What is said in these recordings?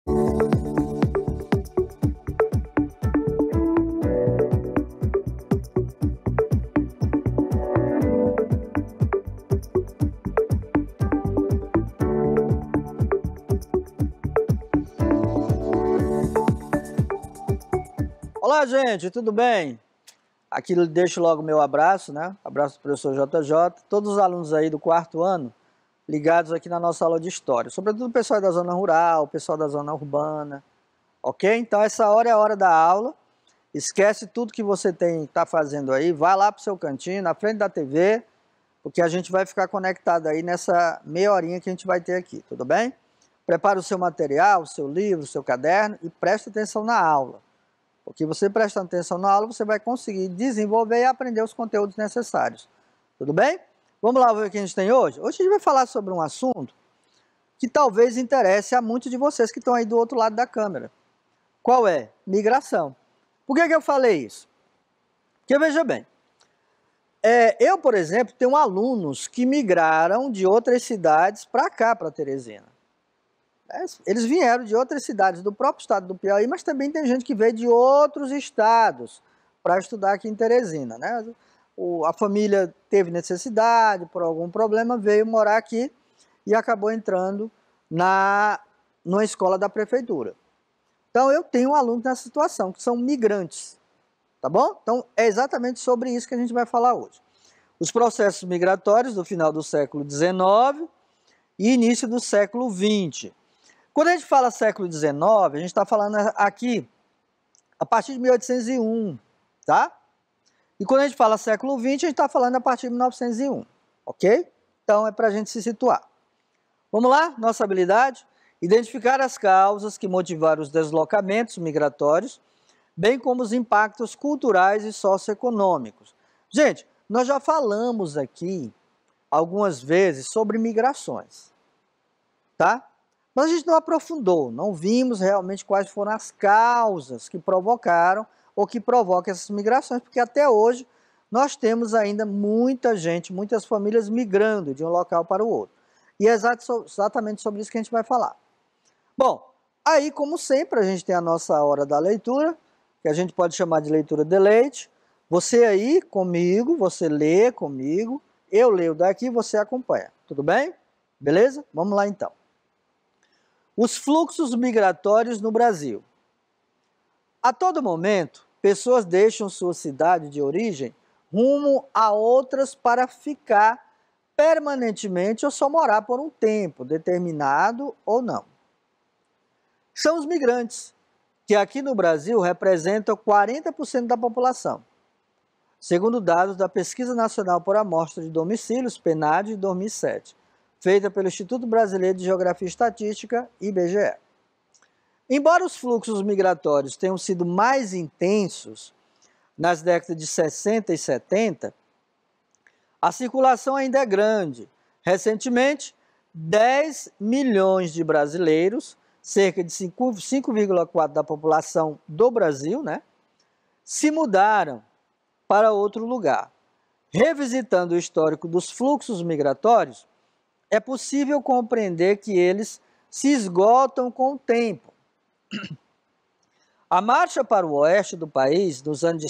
Olá, gente, tudo bem? Aqui deixo logo meu abraço, né? Abraço do professor JJ, todos os alunos aí do 4º ano ligados aqui na nossa aula de História, sobretudo o pessoal da zona rural, o pessoal da zona urbana, ok? Então essa hora é a hora da aula, esquece tudo que você está fazendo aí, vai lá para o seu cantinho, na frente da TV, porque a gente vai ficar conectado aí nessa meia horinha que a gente vai ter aqui, tudo bem? Prepara o seu material, o seu livro, o seu caderno e preste atenção na aula. Porque você prestando atenção na aula, você vai conseguir desenvolver e aprender os conteúdos necessários. Tudo bem? Vamos lá ver o que a gente tem hoje? Hoje a gente vai falar sobre um assunto que talvez interesse a muitos de vocês que estão aí do outro lado da câmera. Qual é? Migração. Por que eu falei isso? Porque veja bem, eu, por exemplo, tenho alunos que migraram de outras cidades para cá, para Teresina. Eles vieram de outras cidades do próprio estado do Piauí, mas também tem gente que veio de outros estados para estudar aqui em Teresina, né? A família teve necessidade, por algum problema, veio morar aqui e acabou entrando numa escola da prefeitura. Então, eu tenho alunos nessa situação, que são migrantes, tá bom? Então, é exatamente sobre isso que a gente vai falar hoje. Os processos migratórios do final do século XIX e início do século XX. Quando a gente fala século XIX, a gente está falando aqui a partir de 1801, tá? E quando a gente fala século XX, a gente está falando a partir de 1901, ok? Então é para a gente se situar. Vamos lá? Nossa habilidade? Identificar as causas que motivaram os deslocamentos migratórios, bem como os impactos culturais e socioeconômicos. Gente, nós já falamos aqui algumas vezes sobre migrações, tá? Mas a gente não aprofundou, não vimos realmente quais foram as causas que provocaram ou que provocam essas migrações, porque até hoje nós temos ainda muita gente, muitas famílias migrando de um local para o outro. E é exatamente sobre isso que a gente vai falar. Bom, aí como sempre a gente tem a nossa hora da leitura, que a gente pode chamar de leitura de leite. Você aí comigo, você lê comigo, eu leio daqui, você acompanha. Tudo bem? Beleza? Vamos lá então. Os fluxos migratórios no Brasil. A todo momento, pessoas deixam sua cidade de origem rumo a outras para ficar permanentemente ou só morar por um tempo determinado ou não. São os migrantes, que aqui no Brasil representam 40% da população, segundo dados da Pesquisa Nacional por Amostra de Domicílios, PNAD, de 2007. Feita pelo Instituto Brasileiro de Geografia e Estatística, IBGE. Embora os fluxos migratórios tenham sido mais intensos nas décadas de 60 e 70, a circulação ainda é grande. Recentemente, 10 milhões de brasileiros, cerca de 5,4% da população do Brasil, né, se mudaram para outro lugar. Revisitando o histórico dos fluxos migratórios, é possível compreender que eles se esgotam com o tempo. A marcha para o oeste do país, nos anos de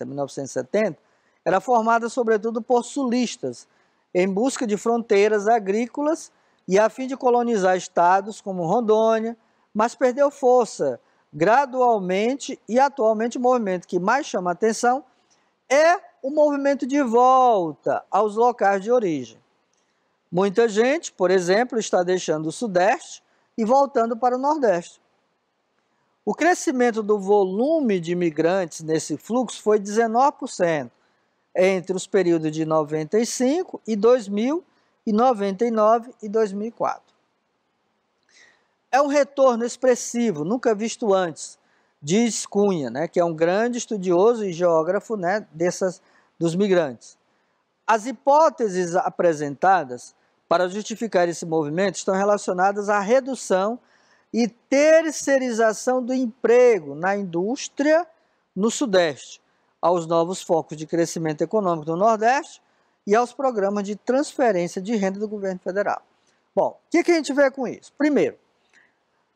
1970, era formada sobretudo por sulistas, em busca de fronteiras agrícolas e a fim de colonizar estados como Rondônia, mas perdeu força gradualmente e atualmente o movimento que mais chama a atenção é o movimento de volta aos locais de origem. Muita gente, por exemplo, está deixando o Sudeste e voltando para o Nordeste. O crescimento do volume de imigrantes nesse fluxo foi 19% entre os períodos de 95 e 2000 e 99 e 2004. É um retorno expressivo, nunca visto antes, diz Cunha, né, que é um grande estudioso e geógrafo, né, dos migrantes. As hipóteses apresentadas para justificar esse movimento estão relacionadas à redução e terceirização do emprego na indústria no Sudeste, aos novos focos de crescimento econômico do Nordeste e aos programas de transferência de renda do governo federal. Bom, o que a gente vê com isso? Primeiro,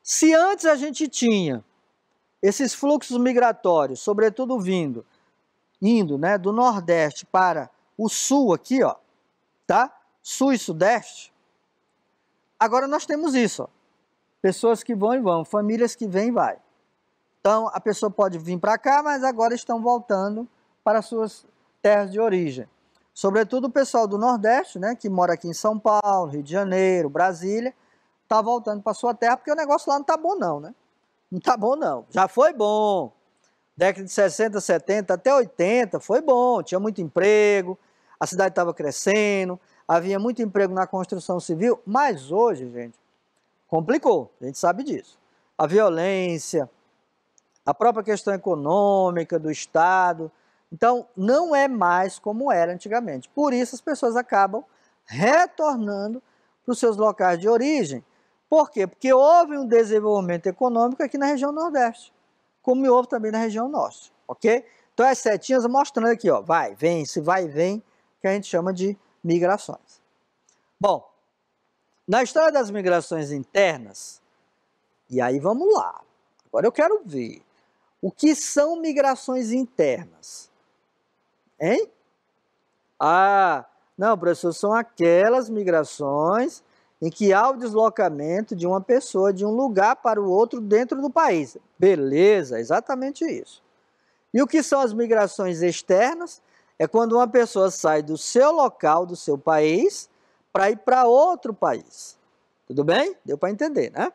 Se antes a gente tinha esses fluxos migratórios, sobretudo indo, né, do Nordeste para o Sul aqui, ó, tá? Sul e Sudeste. Agora nós temos isso, ó. Pessoas que vão e vão, famílias que vêm e vai. Então a pessoa pode vir para cá, mas agora estão voltando para suas terras de origem. Sobretudo o pessoal do Nordeste, né, que mora aqui em São Paulo, Rio de Janeiro, Brasília, está voltando para sua terra porque o negócio lá não está bom não, né? Não está bom não. Já foi bom. Década de 60, 70, até 80, foi bom. Tinha muito emprego, a cidade estava crescendo, havia muito emprego na construção civil, mas hoje, gente, complicou, a gente sabe disso. A violência, a própria questão econômica do Estado. Então, não é mais como era antigamente. Por isso, as pessoas acabam retornando para os seus locais de origem. Por quê? Porque houve um desenvolvimento econômico aqui na região Nordeste, como houve também na região Norte, ok? Então, as setinhas mostrando aqui, ó, vai, vem, se vai e vem, que a gente chama de migrações. Bom, na história das migrações internas, e aí vamos lá, agora eu quero ver, o que são migrações internas? Hein? Ah, não, professor, são aquelas migrações em que há o deslocamento de uma pessoa de um lugar para o outro dentro do país. Beleza, exatamente isso. E o que são as migrações externas? É quando uma pessoa sai do seu local, do seu país, para ir para outro país. Tudo bem? Deu para entender, né?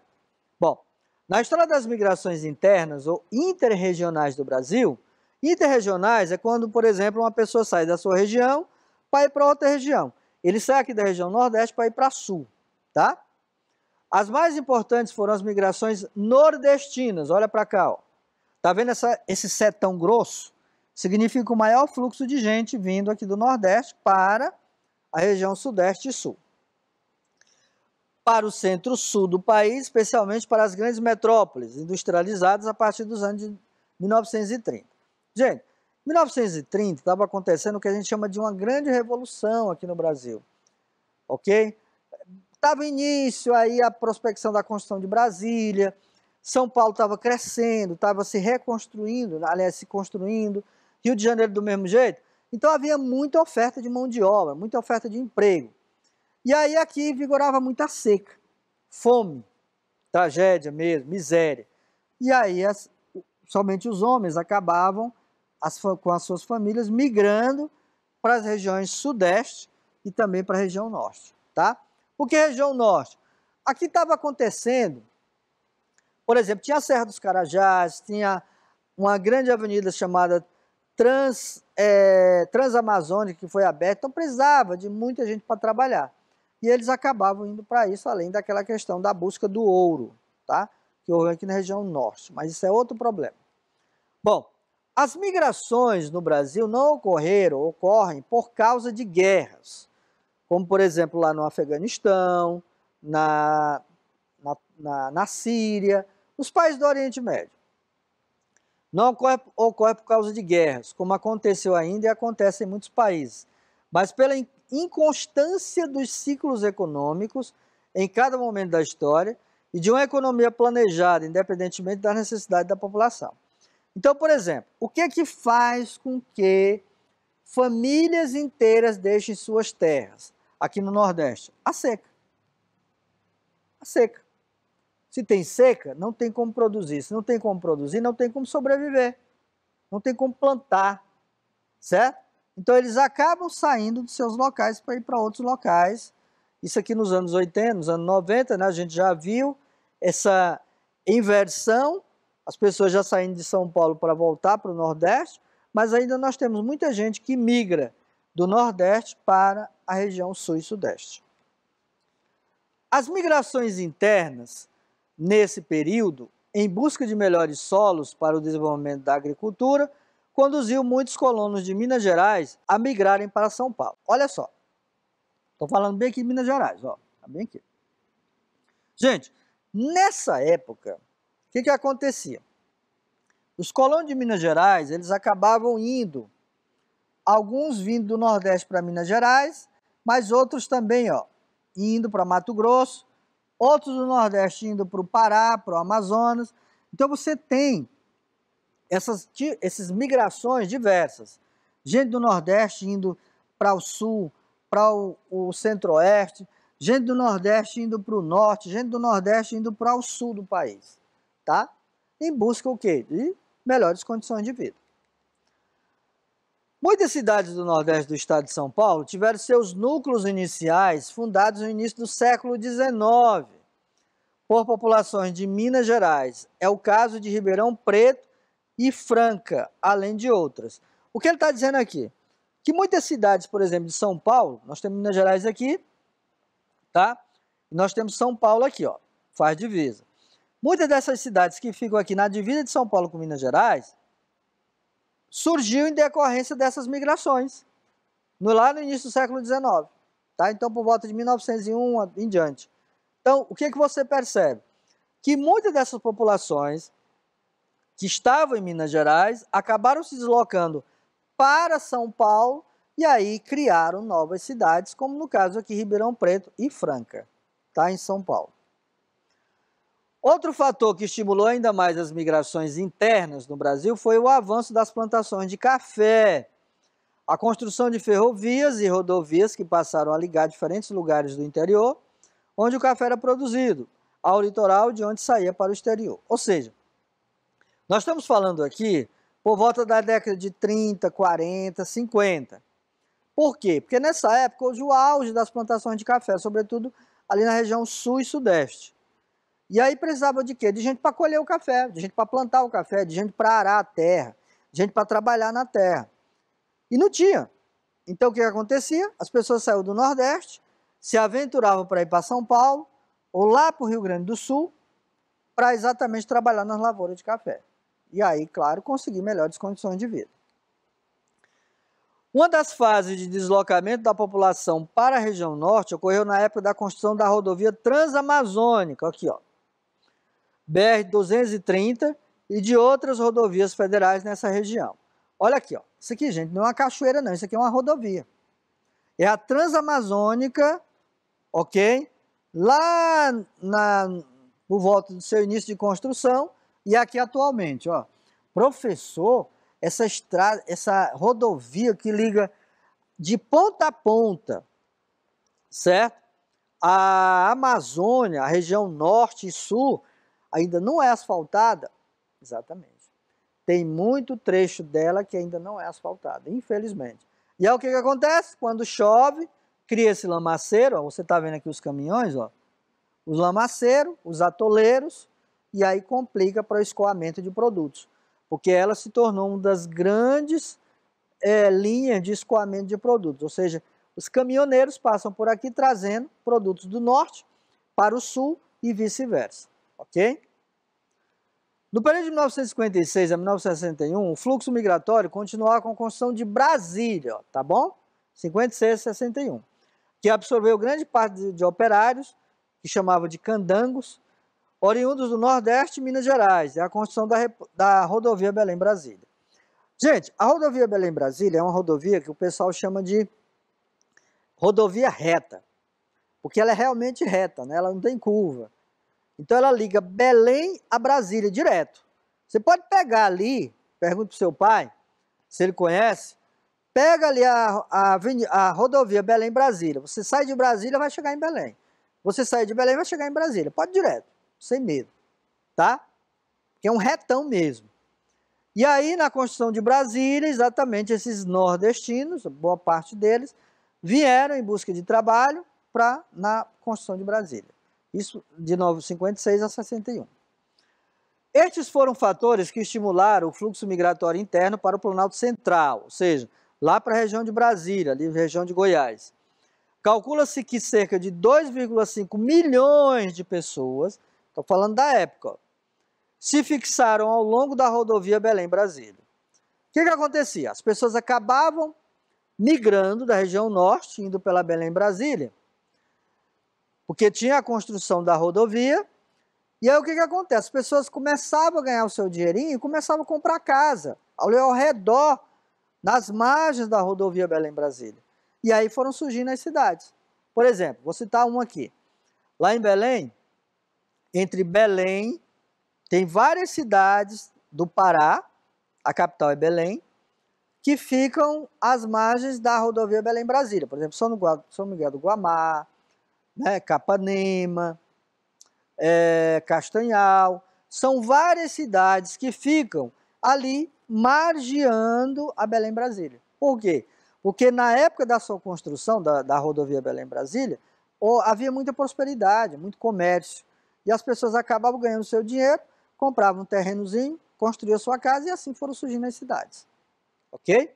Bom, na história das migrações internas ou interregionais do Brasil, interregionais é quando, por exemplo, uma pessoa sai da sua região para ir para outra região. Ele sai aqui da região Nordeste para ir para Sul, tá? As mais importantes foram as migrações nordestinas. Olha para cá, ó. Tá vendo esse setão grosso? Significa o maior fluxo de gente vindo aqui do Nordeste para a região Sudeste e Sul. Para o centro-sul do país, especialmente para as grandes metrópoles industrializadas a partir dos anos de 1930. Gente, em 1930 estava acontecendo o que a gente chama de uma grande revolução aqui no Brasil, ok? Estava início aí a prospecção da construção de Brasília, São Paulo estava crescendo, estava se reconstruindo, aliás, se construindo, Rio de Janeiro do mesmo jeito. Então havia muita oferta de mão de obra, muita oferta de emprego. E aí aqui vigorava muita seca, fome, tragédia mesmo, miséria. E aí somente os homens acabavam com as suas famílias migrando para as regiões sudeste e também para a região norte, tá? Por que região norte? Aqui estava acontecendo, por exemplo, tinha a Serra dos Carajás, tinha uma grande avenida chamada Transamazônica que foi aberta, então precisava de muita gente para trabalhar. E eles acabavam indo para isso, além daquela questão da busca do ouro, tá? Que houve aqui na região norte, mas isso é outro problema. Bom, as migrações no Brasil não ocorrem por causa de guerras, como por exemplo lá no Afeganistão, na Síria, nos países do Oriente Médio. Não ocorre por causa de guerras, como aconteceu ainda e acontece em muitos países, mas pela inconstância dos ciclos econômicos em cada momento da história e de uma economia planejada, independentemente da necessidade da população. Então, por exemplo, o que é que faz com que famílias inteiras deixem suas terras aqui no Nordeste? A seca. A seca. Se tem seca, não tem como produzir. Se não tem como produzir, não tem como sobreviver. Não tem como plantar, certo? Então, eles acabam saindo dos seus locais para ir para outros locais. Isso aqui nos anos 80, nos anos 90, né, a gente já viu essa inversão, as pessoas já saindo de São Paulo para voltar para o Nordeste, mas ainda nós temos muita gente que migra do Nordeste para a região Sul e Sudeste. As migrações internas, nesse período, em busca de melhores solos para o desenvolvimento da agricultura, conduziu muitos colonos de Minas Gerais a migrarem para São Paulo. Olha só, estou falando bem aqui de Minas Gerais, ó, tá bem aqui. Gente, nessa época, o que acontecia? Os colonos de Minas Gerais, eles acabavam indo, alguns vindo do Nordeste para Minas Gerais, mas outros também, ó, indo para Mato Grosso, outros do Nordeste indo para o Pará, para o Amazonas. Então você tem essas migrações diversas. Gente do Nordeste indo para o Sul, para o Centro-Oeste, gente do Nordeste indo para o Norte, gente do Nordeste indo para o Sul do país, tá? Em busca o quê? De melhores condições de vida. Muitas cidades do Nordeste do estado de São Paulo tiveram seus núcleos iniciais fundados no início do século XIX por populações de Minas Gerais. É o caso de Ribeirão Preto e Franca, além de outras. O que ele está dizendo aqui? Que muitas cidades, por exemplo, de São Paulo, nós temos Minas Gerais aqui, tá? E nós temos São Paulo aqui, ó, faz divisa. Muitas dessas cidades que ficam aqui na divisa de São Paulo com Minas Gerais, surgiu em decorrência dessas migrações, lá no início do século XIX, tá? Então, por volta de 1901 em diante. Então, o que você percebe? Que muitas dessas populações que estavam em Minas Gerais acabaram se deslocando para São Paulo e aí criaram novas cidades, como no caso aqui Ribeirão Preto e Franca, tá? Em São Paulo. Outro fator que estimulou ainda mais as migrações internas no Brasil foi o avanço das plantações de café, a construção de ferrovias e rodovias que passaram a ligar diferentes lugares do interior, onde o café era produzido, ao litoral de onde saía para o exterior. Ou seja, nós estamos falando aqui por volta da década de 30, 40, 50. Por quê? Porque nessa época houve o auge das plantações de café, sobretudo ali na região sul e sudeste. E aí precisava de quê? De gente para colher o café, de gente para plantar o café, de gente para arar a terra, de gente para trabalhar na terra. E não tinha. Então o que acontecia? As pessoas saíam do Nordeste, se aventuravam para ir para São Paulo ou lá para o Rio Grande do Sul para exatamente trabalhar nas lavouras de café. E aí, claro, conseguir melhores condições de vida. Uma das fases de deslocamento da população para a região norte ocorreu na época da construção da rodovia Transamazônica, aqui ó, BR-230 e de outras rodovias federais nessa região. Olha aqui, ó, isso aqui, gente, não é uma cachoeira não, isso aqui é uma rodovia. É a Transamazônica, ok? Lá por volta do seu início de construção e aqui atualmente, ó. Professor, essa rodovia que liga de ponta a ponta, certo? A Amazônia, a região norte e sul, ainda não é asfaltada? Exatamente. Tem muito trecho dela que ainda não é asfaltada, infelizmente. E aí o que acontece? Quando chove, cria esse lamaceiro, ó, você está vendo aqui os caminhões, ó, os lamaceiros, os atoleiros, e aí complica para o escoamento de produtos, porque ela se tornou uma das grandes linhas de escoamento de produtos, ou seja, os caminhoneiros passam por aqui trazendo produtos do norte para o sul e vice-versa, ok? No período de 1956 a 1961, o fluxo migratório continuava com a construção de Brasília, ó, tá bom? 56 a 61, que absorveu grande parte de operários, que chamavam de candangos, oriundos do Nordeste e Minas Gerais, é a construção da rodovia Belém-Brasília. Gente, a rodovia Belém-Brasília é uma rodovia que o pessoal chama de rodovia reta, porque ela é realmente reta, né? Ela não tem curva. Então ela liga Belém a Brasília direto. Você pode pegar ali, pergunta para o seu pai, se ele conhece, pega ali a rodovia Belém-Brasília. Você sai de Brasília, vai chegar em Belém. Você sai de Belém, vai chegar em Brasília. Pode ir direto, sem medo, tá? Que é um retão mesmo. E aí, na construção de Brasília, exatamente esses nordestinos, boa parte deles, vieram em busca de trabalho na construção de Brasília. Isso de 56 a 61. Estes foram fatores que estimularam o fluxo migratório interno para o Planalto Central, ou seja, lá para a região de Brasília, ali região de Goiás. Calcula-se que cerca de 2,5 milhões de pessoas, estou falando da época, ó, se fixaram ao longo da rodovia Belém-Brasília. O que acontecia? As pessoas acabavam migrando da região norte, indo pela Belém-Brasília, porque tinha a construção da rodovia, e aí o que acontece? As pessoas começavam a ganhar o seu dinheirinho e começavam a comprar casa, ao redor, nas margens da rodovia Belém-Brasília. E aí foram surgindo as cidades. Por exemplo, vou citar uma aqui. Lá em Belém, entre Belém, tem várias cidades do Pará, a capital é Belém, que ficam às margens da rodovia Belém-Brasília. Por exemplo, São Miguel do Guamá, né, Capanema, Castanhal. São várias cidades que ficam ali margeando a Belém-Brasília. Por quê? Porque na época da sua construção, da rodovia Belém-Brasília, havia muita prosperidade, muito comércio. E as pessoas acabavam ganhando seu dinheiro, compravam um terrenozinho, construíam sua casa e assim foram surgindo as cidades. Ok?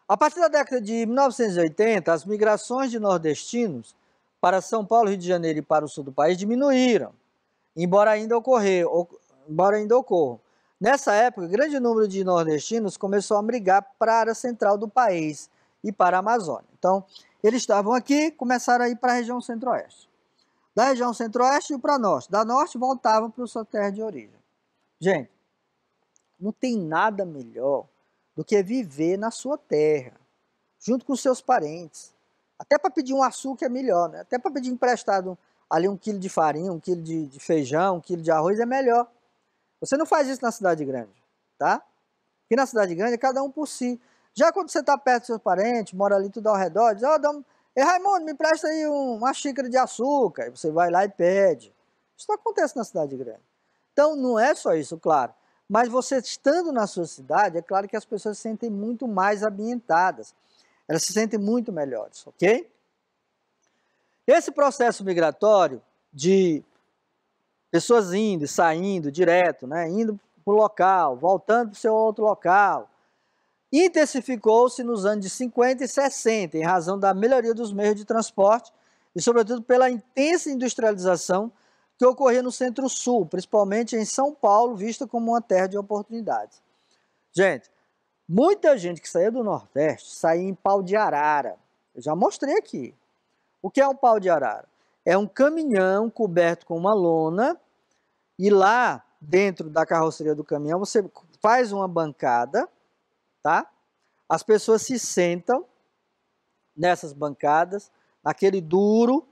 A partir da década de 1980, as migrações de nordestinos para São Paulo, Rio de Janeiro e para o sul do país diminuíram, embora ainda ocorram. Nessa época, grande número de nordestinos começou a migrar para a área central do país e para a Amazônia. Então, eles estavam aqui, começaram a ir para a região centro-oeste. Da região centro-oeste e para norte. Da norte, voltavam para a sua terra de origem. Gente, não tem nada melhor do que viver na sua terra, junto com seus parentes. Até para pedir um açúcar é melhor, né? Até para pedir emprestado ali 1 quilo de farinha, 1 quilo de feijão, 1 quilo de arroz é melhor. Você não faz isso na cidade grande, tá? Porque na cidade grande é cada um por si. Já quando você está perto dos seus parentes, mora ali tudo ao redor, diz, Ei, Raimundo, me empresta aí uma xícara de açúcar. Aí você vai lá e pede. Isso não acontece na cidade grande. Então, não é só isso, claro. Mas você estando na sua cidade, é claro que as pessoas se sentem muito mais ambientadas. Elas se sentem muito melhores, ok? Esse processo migratório de pessoas indo e saindo direto, né, indo para o local, voltando para o seu outro local, intensificou-se nos anos de 50 e 60, em razão da melhoria dos meios de transporte e, sobretudo, pela intensa industrialização que ocorria no Centro-Sul, principalmente em São Paulo, vista como uma terra de oportunidades. Gente, muita gente que saía do Nordeste saía em pau de arara. Eu já mostrei aqui. O que é um pau de arara? É um caminhão coberto com uma lona e lá dentro da carroceria do caminhão você faz uma bancada, tá? As pessoas se sentam nessas bancadas, naquele duro,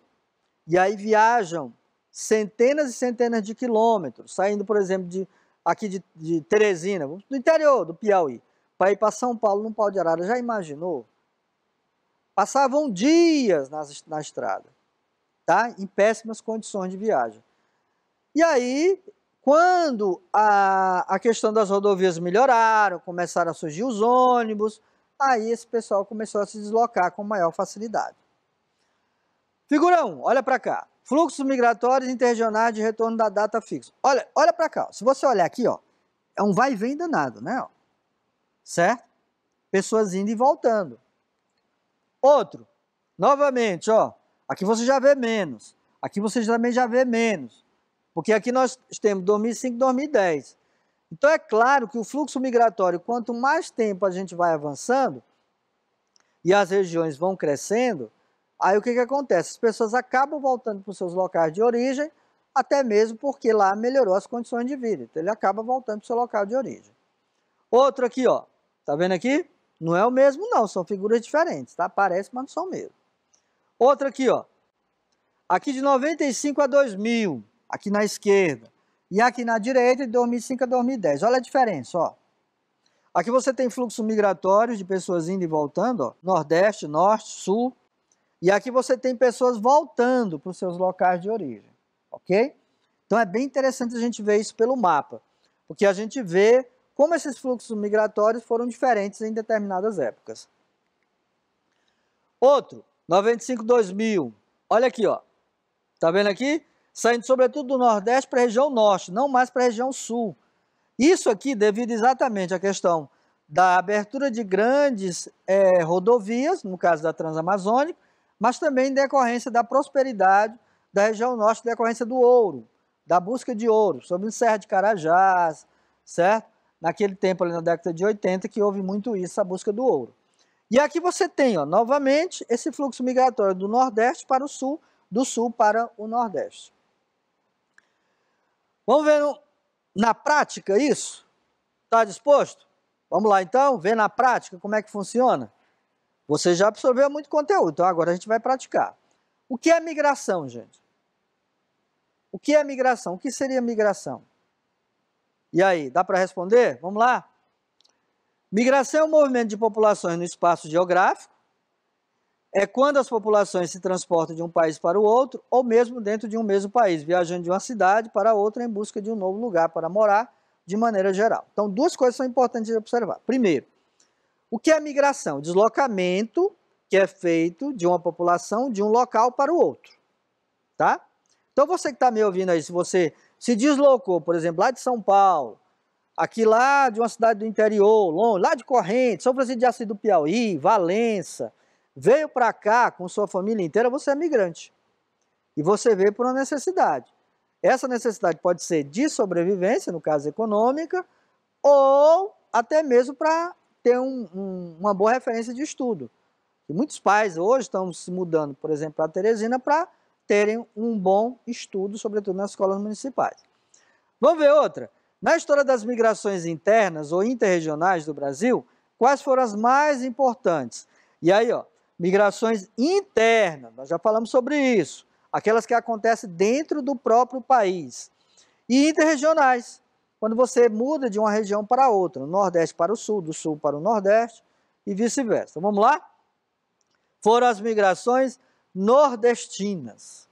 e aí viajam centenas e centenas de quilômetros, saindo, por exemplo, aqui de Teresina, do interior do Piauí, para ir para São Paulo num pau de arara. Já imaginou? Passavam dias na estrada, tá? Em péssimas condições de viagem. E aí, quando a questão das rodovias melhoraram, começaram a surgir os ônibus, aí esse pessoal começou a se deslocar com maior facilidade. Figura 1, olha para cá. Fluxos migratórios interregionais de retorno da data fixa. Olha para cá. Se você olhar aqui, ó, é um vai e vem danado, né? Ó, certo? Pessoas indo e voltando. Outro, novamente, ó, aqui você já vê menos. Aqui você também já vê menos. Porque aqui nós temos 2005 e 2010. Então é claro que o fluxo migratório, quanto mais tempo a gente vai avançando e as regiões vão crescendo, aí o que acontece? As pessoas acabam voltando para os seus locais de origem, até mesmo porque lá melhorou as condições de vida. Então ele acaba voltando para o seu local de origem. Outro aqui, ó. Tá vendo aqui? Não é o mesmo não, são figuras diferentes, tá? Parece, mas não são o mesmo. Outro aqui, ó. Aqui de 95 a 2000, aqui na esquerda. E aqui na direita de 2005 a 2010. Olha a diferença, ó. Aqui você tem fluxo migratório de pessoas indo e voltando, ó. Nordeste, Norte, Sul. E aqui você tem pessoas voltando para os seus locais de origem, ok? Então é bem interessante a gente ver isso pelo mapa, porque a gente vê como esses fluxos migratórios foram diferentes em determinadas épocas. Outro, 95-2000, olha aqui, ó. Tá vendo aqui? Saindo sobretudo do Nordeste para a região Norte, não mais para a região Sul. Isso aqui devido exatamente à questão da abertura de grandes rodovias, no caso da Transamazônica, mas também em decorrência da prosperidade da região Norte, em decorrência do ouro, da busca de ouro, sobre o Serra de Carajás, certo? Naquele tempo, ali na década de 80, que houve muito isso, a busca do ouro. E aqui você tem, ó, novamente, esse fluxo migratório do Nordeste para o Sul, do Sul para o Nordeste. Vamos ver na prática isso? Está disposto? Vamos lá então, ver na prática como é que funciona? Você já absorveu muito conteúdo, então agora a gente vai praticar. O que é migração, gente? O que é migração? O que seria migração? E aí, dá para responder? Vamos lá? Migração é um movimento de populações no espaço geográfico. É quando as populações se transportam de um país para o outro, ou mesmo dentro de um mesmo país, viajando de uma cidade para outra em busca de um novo lugar para morar, de maneira geral. Então, duas coisas são importantes de observar. Primeiro, o que é migração? Deslocamento que é feito de uma população de um local para o outro, tá? Então, você que está me ouvindo aí, se você se deslocou, por exemplo, lá de São Paulo, aqui lá de uma cidade do interior, longe, lá de Correntes, São Francisco de Assis do Piauí, Valença, veio para cá com sua família inteira, você é migrante. E você veio por uma necessidade. Essa necessidade pode ser de sobrevivência, no caso econômica, ou até mesmo para ter uma boa referência de estudo. E muitos pais hoje estão se mudando, por exemplo, para Teresina para terem um bom estudo, sobretudo nas escolas municipais. Vamos ver outra. Na história das migrações internas ou interregionais do Brasil, quais foram as mais importantes? E aí, ó, migrações internas, nós já falamos sobre isso, aquelas que acontecem dentro do próprio país. E interregionais, quando você muda de uma região para outra, do Nordeste para o Sul, do Sul para o Nordeste e vice-versa. Vamos lá? Foram as migrações nordestinas.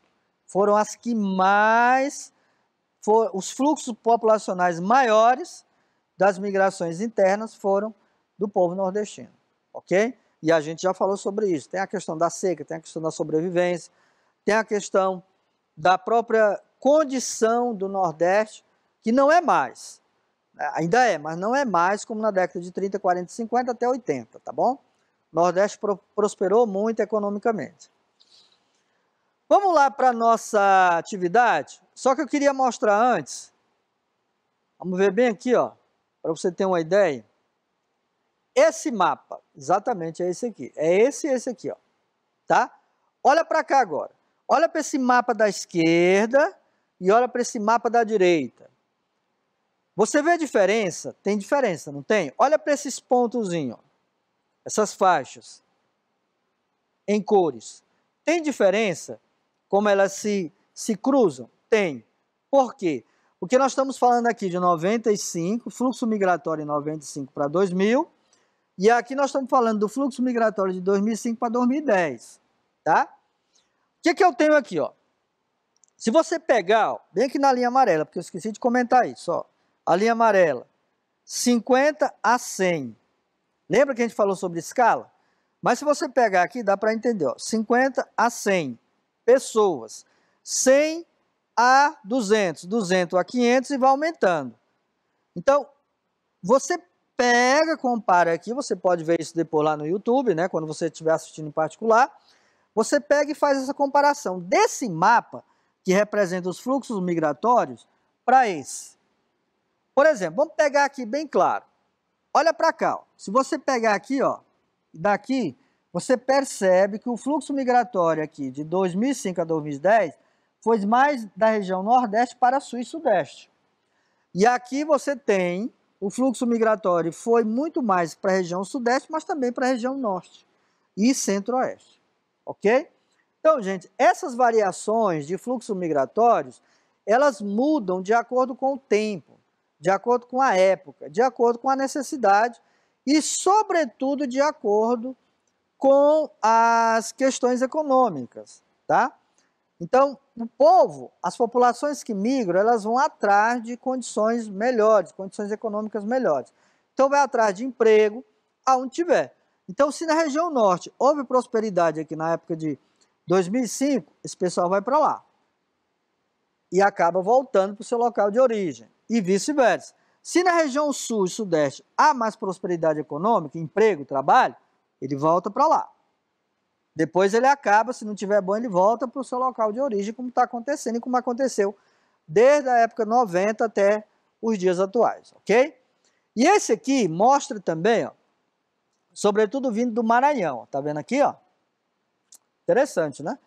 Foram as que mais, os fluxos populacionais maiores das migrações internas foram do povo nordestino, ok? E a gente já falou sobre isso. Tem a questão da seca, tem a questão da sobrevivência, tem a questão da própria condição do Nordeste, que não é mais, ainda é, mas não é mais como na década de 30, 40, 50 até 80, tá bom? O Nordeste prosperou muito economicamente. Vamos lá para a nossa atividade? Só que eu queria mostrar antes, vamos ver bem aqui, ó, para você ter uma ideia. Esse mapa, exatamente é esse aqui, é esse e esse aqui, ó, tá? Olha para cá agora, olha para esse mapa da esquerda e olha para esse mapa da direita. Você vê a diferença? Tem diferença, não tem? Olha para esses pontozinhos, essas faixas, em cores. Tem diferença? Como elas se cruzam? Tem. Por quê? Porque nós estamos falando aqui de 95, fluxo migratório em 95 para 2000, e aqui nós estamos falando do fluxo migratório de 2005 para 2010, tá? O que eu tenho aqui, ó? Se você pegar, ó, bem aqui na linha amarela, porque eu esqueci de comentar isso, ó, a linha amarela, 50 a 100. Lembra que a gente falou sobre escala? Mas se você pegar aqui, dá para entender, ó, 50 a 100 pessoas, 100 a 200, 200 a 500 e vai aumentando. Então, você pega, compara aqui, você pode ver isso depois lá no YouTube, né, quando você estiver assistindo em particular, você pega e faz essa comparação desse mapa, que representa os fluxos migratórios, para esse. Por exemplo, vamos pegar aqui bem claro. Olha para cá, ó. Se você pegar aqui, ó, daqui, você percebe que o fluxo migratório aqui de 2005 a 2010 foi mais da região Nordeste para Sul e Sudeste. E aqui você tem o fluxo migratório foi muito mais para a região Sudeste, mas também para a região Norte e Centro-Oeste, ok? Então, gente, essas variações de fluxos migratórios, elas mudam de acordo com o tempo, de acordo com a época, de acordo com a necessidade e, sobretudo, de acordo com as questões econômicas, tá? Então, o povo, as populações que migram, elas vão atrás de condições melhores, condições econômicas melhores. Então, vai atrás de emprego aonde tiver. Então, se na região norte houve prosperidade aqui na época de 2005, esse pessoal vai para lá e acaba voltando para o seu local de origem e vice-versa. Se na região sul e sudeste há mais prosperidade econômica, emprego, trabalho, ele volta para lá. Depois ele acaba, se não tiver bom, ele volta para o seu local de origem, como está acontecendo e como aconteceu desde a época 90 até os dias atuais, ok? E esse aqui mostra também, ó, sobretudo vindo do Maranhão, tá vendo aqui, ó? Interessante, né?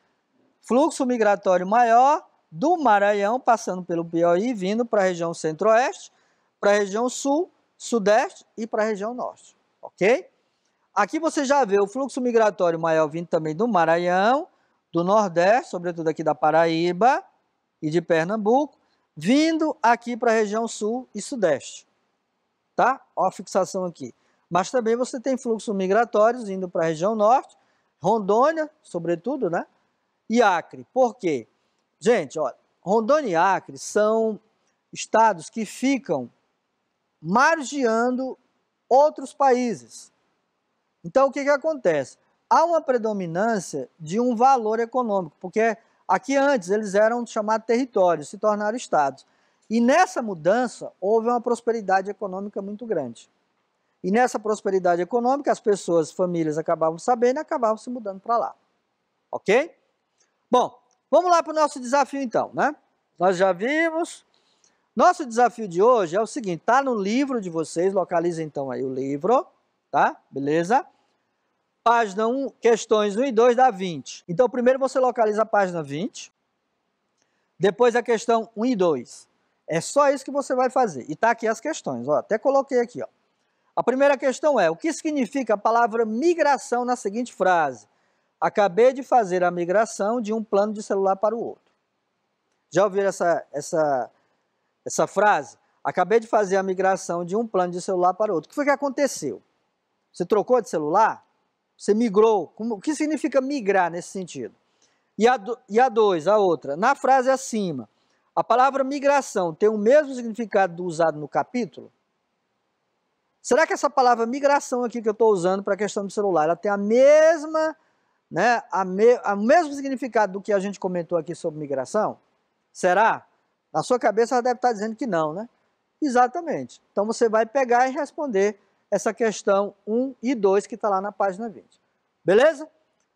Fluxo migratório maior do Maranhão, passando pelo Piauí, vindo para a região centro-oeste, para a região sul, sudeste e para a região norte, ok? Aqui você já vê o fluxo migratório maior vindo também do Maranhão, do Nordeste, sobretudo aqui da Paraíba e de Pernambuco, vindo aqui para a região sul e sudeste. Tá? Ó a fixação aqui. Mas também você tem fluxos migratórios indo para a região norte, Rondônia, sobretudo, né? E Acre. Por quê? Gente, olha, Rondônia e Acre são estados que ficam margeando outros países. Então, o que acontece? Há uma predominância de um valor econômico, porque aqui antes eles eram chamados territórios, se tornaram estados. E nessa mudança, houve uma prosperidade econômica muito grande. E nessa prosperidade econômica, as pessoas, famílias acabavam sabendo e acabavam se mudando para lá. Ok? Bom, vamos lá para o nosso desafio então, né? Nós já vimos. Nosso desafio de hoje é o seguinte, tá no livro de vocês, localiza então aí o livro, tá? Beleza? Página 1, questões 1 e 2 dá 20. Então, primeiro você localiza a página 20, depois a questão 1 e 2. É só isso que você vai fazer. E tá aqui as questões, ó, até coloquei aqui, ó. A primeira questão é, o que significa a palavra migração na seguinte frase? Acabei de fazer a migração de um plano de celular para o outro. Já ouviram essa frase? Acabei de fazer a migração de um plano de celular para o outro. O que foi que aconteceu? Você trocou de celular? Você migrou? O que significa migrar nesse sentido? E a 2, a outra. Na frase acima, a palavra migração tem o mesmo significado usado no capítulo? Será que essa palavra migração aqui que eu estou usando para a questão do celular, ela tem a mesma, né, o mesmo significado do que a gente comentou aqui sobre migração? Será? Na sua cabeça ela deve estar dizendo que não, né? Exatamente. Então você vai pegar e responder essa questão 1 e 2 que está lá na página 20. Beleza?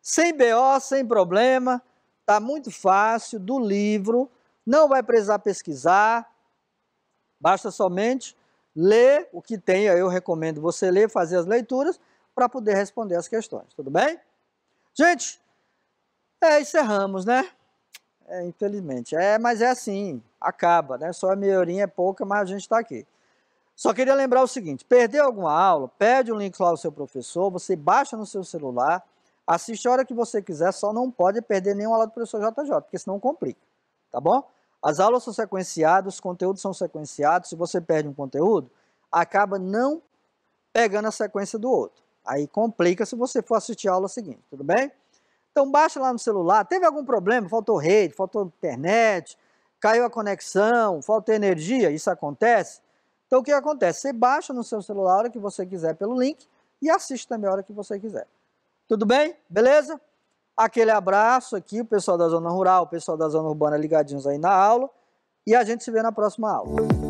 Sem BO, sem problema, está muito fácil, do livro, não vai precisar pesquisar, basta somente ler o que tem, eu recomendo você ler, fazer as leituras, para poder responder as questões, tudo bem? Gente, encerramos, né? Infelizmente, mas é assim, acaba, né? Só a meia horinha é pouca, mas a gente está aqui. Só queria lembrar o seguinte, perdeu alguma aula, pede um link lá ao seu professor, você baixa no seu celular, assiste a hora que você quiser, só não pode perder nenhuma aula do professor JJ, porque senão complica, tá bom? As aulas são sequenciadas, os conteúdos são sequenciados, se você perde um conteúdo, acaba não pegando a sequência do outro. Aí complica se você for assistir a aula seguinte, tudo bem? Então baixa lá no celular, teve algum problema, faltou rede, faltou internet, caiu a conexão, faltou energia, isso acontece? Então o que acontece? Você baixa no seu celular a hora que você quiser pelo link e assiste também a hora que você quiser. Tudo bem? Beleza? Aquele abraço aqui, o pessoal da zona rural, o pessoal da zona urbana ligadinhos aí na aula, e a gente se vê na próxima aula.